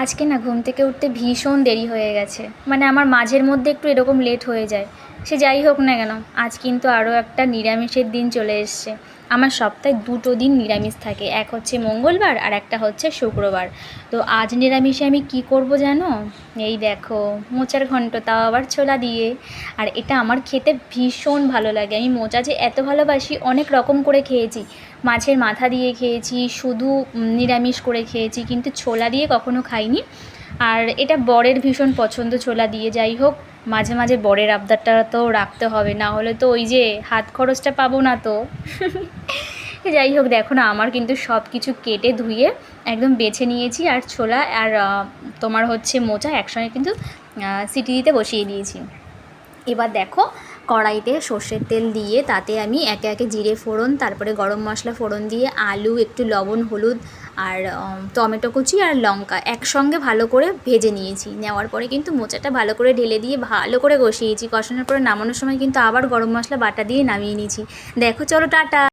আজকে না ঘুম থেকে উঠতে ভীষণ দেরি হয়ে গেছে, মানে আমার মাঝের মধ্যে একটু এরকম লেট হয়ে যায়। সে যাই হোক না কেন, আজ কিন্তু আরও একটা নিরামিষের দিন চলে এসছে। আমার সপ্তাহে দুটো দিন নিরামিষ থাকে, এক হচ্ছে মঙ্গলবার আর একটা হচ্ছে শুক্রবার। তো আজ নিরামিষে আমি কি করব জানো? এই দেখো, মোচার ঘন্ট, তাও আবার ছোলা দিয়ে। আর এটা আমার খেতে ভীষণ ভালো লাগে। আমি মোচা যে এত ভালোবাসি, অনেক রকম করে খেয়েছি। মাছের মাথা দিয়ে খেয়েছি, শুধু নিরামিষ করে খেয়েছি, কিন্তু ছোলা দিয়ে কখনো খাইনি। আর এটা বরের ভীষণ পছন্দ ছোলা দিয়ে। যাই হোক, মাঝে মাঝে বরের আবদারটা তো রাখতে হবে, না হলে তো ওই যে হাত খরচটা পাবো না তো। যাই হোক, দেখো না, আমার কিন্তু সব কিছু কেটে ধুয়ে একদম বেছে নিয়েছি, আর ছোলা আর তোমার হচ্ছে মোচা একসঙ্গে কিন্তু সিটি দিতে বসিয়ে দিয়েছি। এবার দেখো, কড়াইতে সর্ষের তেল দিয়ে তাতে আমি একে একে জিরে ফোড়ন, তারপরে গরম মশলা ফোড়ন দিয়ে আলু, একটু লবণ, হলুদ আর টমেটো কুচি আর লঙ্কা একসঙ্গে ভালো করে ভেজে নিয়েছি। নেওয়ার পরে কিন্তু মোচাটা ভালো করে ঢেলে দিয়ে ভালো করে কষিয়েছি। কষানোর পরে নামানোর সময় কিন্তু আবার গরম মশলা বাটা দিয়ে নামিয়ে নিয়েছি। দেখো, চলো টাটা।